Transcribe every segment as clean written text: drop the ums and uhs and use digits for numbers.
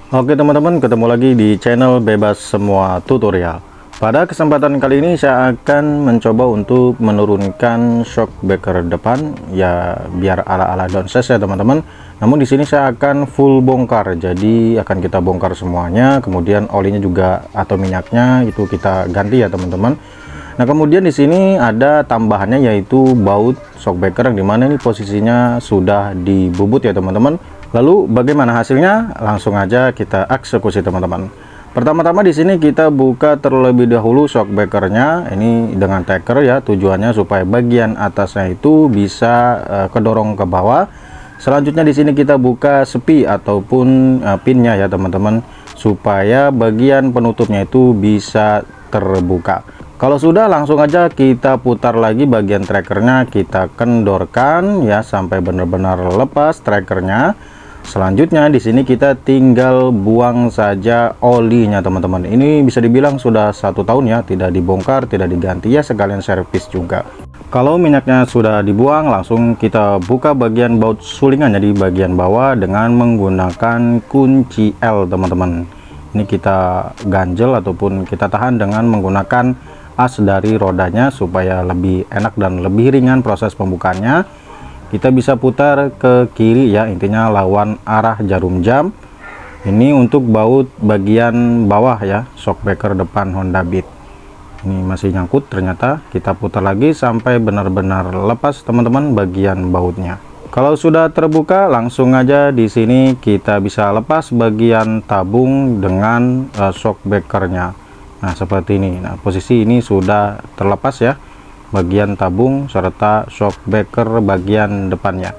Oke teman-teman, ketemu lagi di channel Bebas Semua Tutorial. Pada kesempatan kali ini saya akan mencoba untuk menurunkan shock breaker depan, ya biar ala-ala downsize ya teman-teman. Namun di sini saya akan full bongkar, jadi akan kita bongkar semuanya, kemudian olinya juga atau minyaknya itu kita ganti ya teman-teman. Nah kemudian di sini ada tambahannya yaitu baut shock breaker yang dimana ini posisinya sudah dibubut ya teman-teman. Lalu bagaimana hasilnya? Langsung aja kita eksekusi teman-teman. Pertama-tama di sini kita buka terlebih dahulu shock breakernya. Ini dengan taker ya, tujuannya supaya bagian atasnya itu bisa kedorong ke bawah. Selanjutnya di sini kita buka sepi ataupun pinnya ya teman-teman, supaya bagian penutupnya itu bisa terbuka. Kalau sudah, langsung aja kita putar lagi bagian trackernya, kita kendorkan ya sampai benar-benar lepas trackernya. Selanjutnya di sini kita tinggal buang saja olinya teman-teman. Ini bisa dibilang sudah 1 tahun ya tidak dibongkar, tidak diganti ya, sekalian servis juga. Kalau minyaknya sudah dibuang, langsung kita buka bagian baut sulingannya di bagian bawah dengan menggunakan kunci L teman-teman. Ini kita ganjel ataupun kita tahan dengan menggunakan as dari rodanya supaya lebih enak dan lebih ringan proses pembukanya. Kita bisa putar ke kiri ya, intinya lawan arah jarum jam. Ini untuk baut bagian bawah ya, shock breaker depan Honda Beat. Ini masih nyangkut ternyata, kita putar lagi sampai benar-benar lepas teman-teman bagian bautnya. Kalau sudah terbuka, langsung aja di sini kita bisa lepas bagian tabung dengan shock breakernya. Nah seperti ini. Nah posisi ini sudah terlepas ya, bagian tabung serta shock breaker bagian depannya.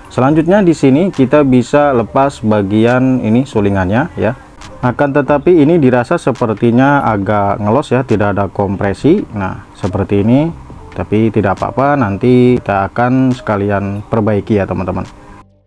Selanjutnya di sini kita bisa lepas bagian ini sulingannya ya. Akan tetapi ini dirasa sepertinya agak ngelos ya, tidak ada kompresi. Nah seperti ini, tapi tidak apa-apa, nanti kita akan sekalian perbaiki ya teman-teman.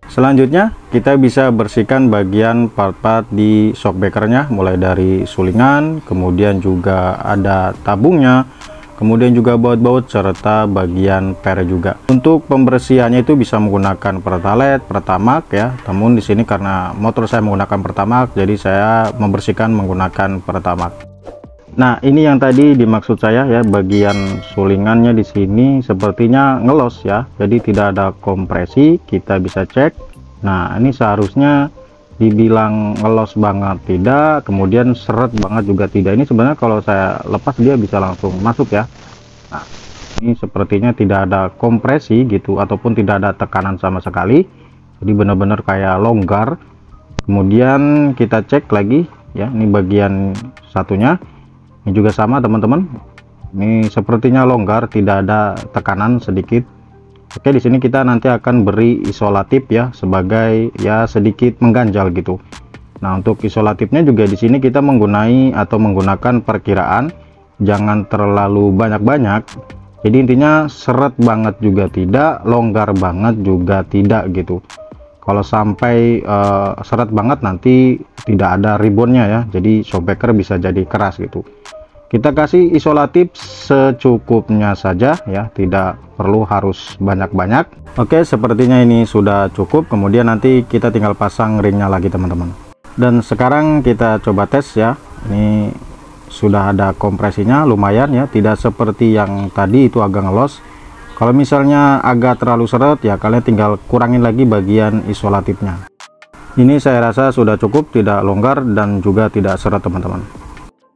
Selanjutnya kita bisa bersihkan bagian part-part di shock breakernya, mulai dari sulingan, kemudian juga ada tabungnya, kemudian juga baut-baut serta bagian per juga. Untuk pembersihannya itu bisa menggunakan Pertalite, Pertamax ya. Namun di sini karena motor saya menggunakan Pertamax, jadi saya membersihkan menggunakan Pertamax. Nah, ini yang tadi dimaksud saya ya, bagian sulingannya di sini sepertinya ngelos ya. Jadi tidak ada kompresi, kita bisa cek. Nah, ini seharusnya dibilang ngelos banget tidak, kemudian seret banget juga tidak. Ini sebenarnya kalau saya lepas dia bisa langsung masuk ya. Nah ini sepertinya tidak ada kompresi gitu ataupun tidak ada tekanan sama sekali, jadi benar-benar kayak longgar. Kemudian kita cek lagi ya, ini bagian satunya, ini juga sama teman-teman, ini sepertinya longgar, tidak ada tekanan sedikit. Oke, di sini kita nanti akan beri isolatif ya, sebagai ya sedikit mengganjal gitu. Nah untuk isolatifnya juga di sini kita menggunakan perkiraan, jangan terlalu banyak-banyak. Jadi intinya seret banget juga tidak, longgar banget juga tidak gitu. Kalau sampai seret banget nanti tidak ada ribonnya ya, jadi shock breaker bisa jadi keras gitu. Kita kasih isolatif secukupnya saja ya, tidak perlu harus banyak-banyak. Oke, sepertinya ini sudah cukup. Kemudian nanti kita tinggal pasang ringnya lagi teman-teman. Dan sekarang kita coba tes ya. Ini sudah ada kompresinya lumayan ya, tidak seperti yang tadi itu agak ngelos. Kalau misalnya agak terlalu seret ya, kalian tinggal kurangin lagi bagian isolatifnya. Ini saya rasa sudah cukup, tidak longgar dan juga tidak seret teman-teman.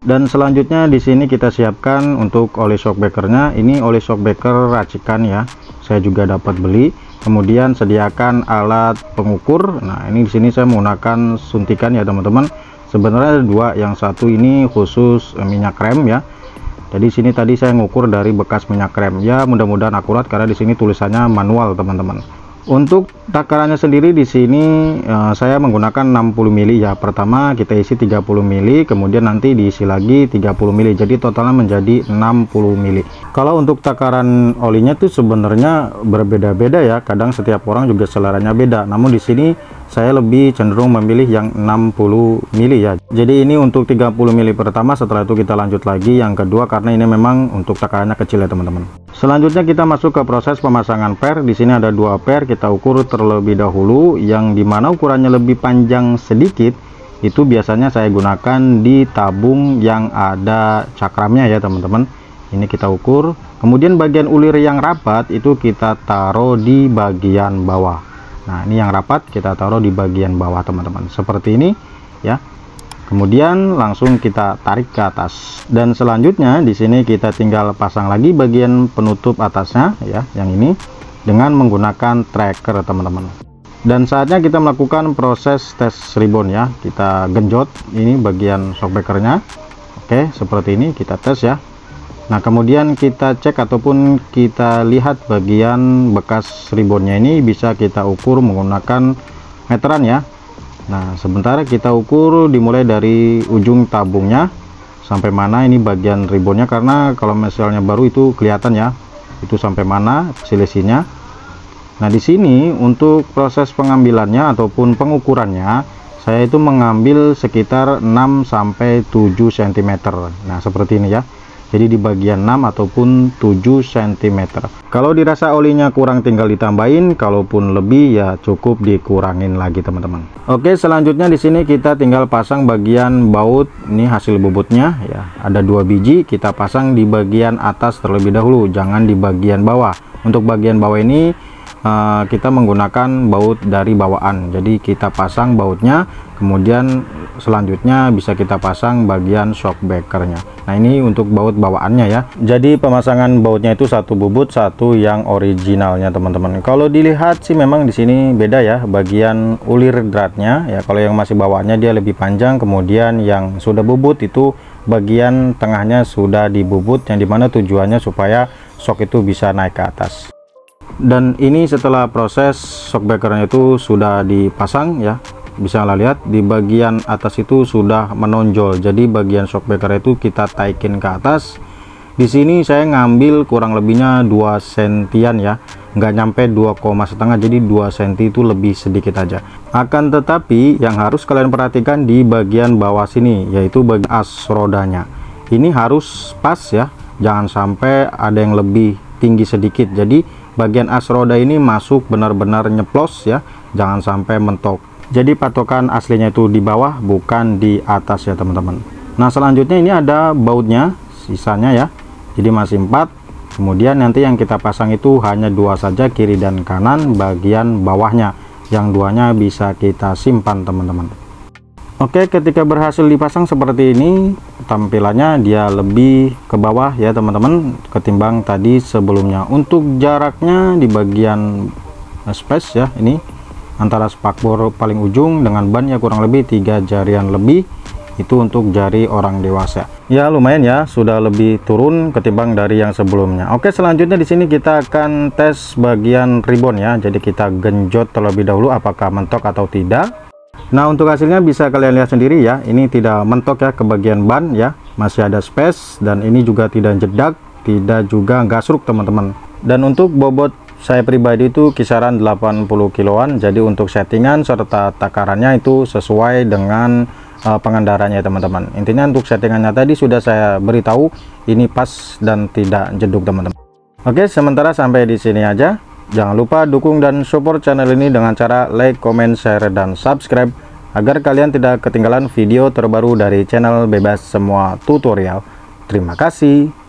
Dan selanjutnya di sini kita siapkan untuk oli shock breakernya. Ini oli shock breaker racikan ya, saya juga dapat beli. Kemudian sediakan alat pengukur. Nah ini di sini saya menggunakan suntikan ya teman-teman. Sebenarnya ada dua, yang satu ini khusus minyak rem ya. Jadi sini tadi saya ngukur dari bekas minyak rem ya, mudah-mudahan akurat karena di sini tulisannya manual teman-teman. Untuk takarannya sendiri di sini saya menggunakan 60 mili ya. Pertama kita isi 30 mili, kemudian nanti diisi lagi 30 mili, jadi totalnya menjadi 60 mili. Kalau untuk takaran olinya tuh sebenarnya berbeda-beda ya, kadang setiap orang juga seleranya beda. Namun di sini saya lebih cenderung memilih yang 60 mili ya. Jadi ini untuk 30 mili pertama, setelah itu kita lanjut lagi yang kedua karena ini memang untuk takarannya kecil ya teman-teman. Selanjutnya kita masuk ke proses pemasangan per. Di sini ada 2 per, kita ukur terlebih dahulu, yang dimana ukurannya lebih panjang sedikit itu biasanya saya gunakan di tabung yang ada cakramnya ya teman-teman. Ini kita ukur, kemudian bagian ulir yang rapat itu kita taruh di bagian bawah. Nah, ini yang rapat kita taruh di bagian bawah teman-teman, seperti ini ya. Kemudian langsung kita tarik ke atas, dan selanjutnya di sini kita tinggal pasang lagi bagian penutup atasnya ya, yang ini dengan menggunakan tracker teman-teman. Dan saatnya kita melakukan proses tes ribbon ya. Kita genjot ini bagian shockbreakernya. Oke, seperti ini kita tes ya. Nah, kemudian kita cek ataupun kita lihat bagian bekas ribbonnya ini bisa kita ukur menggunakan meteran ya. Nah, sebentar kita ukur dimulai dari ujung tabungnya sampai mana ini bagian ribbonnya, karena kalau misalnya baru itu kelihatan ya, itu sampai mana selisihnya. Nah, di sini untuk proses pengambilannya ataupun pengukurannya, saya itu mengambil sekitar 6 sampai 7 cm. Nah, seperti ini ya. Jadi di bagian 6 ataupun 7 cm. Kalau dirasa olinya kurang tinggal ditambahin, kalaupun lebih ya cukup dikurangin lagi teman-teman. Oke, selanjutnya di sini kita tinggal pasang bagian baut. Ini hasil bobotnya ya. Ada 2 biji, kita pasang di bagian atas terlebih dahulu, jangan di bagian bawah. Untuk bagian bawah ini kita menggunakan baut dari bawaan, jadi kita pasang bautnya, kemudian selanjutnya bisa kita pasang bagian shockbreakernya. Nah, ini untuk baut bawaannya ya. Jadi pemasangan bautnya itu satu bubut, satu yang originalnya teman-teman. Kalau dilihat sih memang di sini beda ya, bagian ulir dratnya ya. Kalau yang masih bawaannya dia lebih panjang, kemudian yang sudah bubut itu bagian tengahnya sudah dibubut, yang dimana tujuannya supaya shock itu bisa naik ke atas. Dan ini setelah proses shockbreakernya itu sudah dipasang ya, bisa lihat di bagian atas itu sudah menonjol. Jadi bagian shockbreaker itu kita taikin ke atas. Di sini saya ngambil kurang lebihnya 2 sentian ya, nggak nyampe 2,5, jadi 2 cm itu lebih sedikit aja. Akan tetapi yang harus kalian perhatikan di bagian bawah sini, yaitu bagian as rodanya. Ini harus pas ya, jangan sampai ada yang lebih tinggi sedikit. Jadi bagian as roda ini masuk benar-benar nyeplos ya, jangan sampai mentok. Jadi patokan aslinya itu di bawah, bukan di atas ya teman-teman. Nah, selanjutnya ini ada bautnya sisanya ya, jadi masih 4. Kemudian nanti yang kita pasang itu hanya 2 saja, kiri dan kanan bagian bawahnya, yang 2-nya bisa kita simpan teman-teman. Oke, ketika berhasil dipasang seperti ini, tampilannya dia lebih ke bawah ya teman-teman ketimbang tadi sebelumnya. Untuk jaraknya di bagian space ya, ini antara spakbor paling ujung dengan ban ya kurang lebih 3 jarian lebih, itu untuk jari orang dewasa. Ya lumayan ya, sudah lebih turun ketimbang dari yang sebelumnya. Oke, selanjutnya di sini kita akan tes bagian ribbon ya. Jadi kita genjot terlebih dahulu apakah mentok atau tidak. Nah, untuk hasilnya bisa kalian lihat sendiri ya, ini tidak mentok ya ke bagian ban ya, masih ada space, dan ini juga tidak jedak, tidak juga gasruk teman-teman. Dan untuk bobot saya pribadi itu kisaran 80 kiloan, jadi untuk settingan serta takarannya itu sesuai dengan pengendaranya teman-teman. Intinya untuk settingannya tadi sudah saya beritahu, ini pas dan tidak jeduk teman-teman. Oke, sementara sampai di sini aja. Jangan lupa dukung dan support channel ini dengan cara like, comment, share, dan subscribe agar kalian tidak ketinggalan video terbaru dari channel Bebas Semua Tutorial. Terima kasih.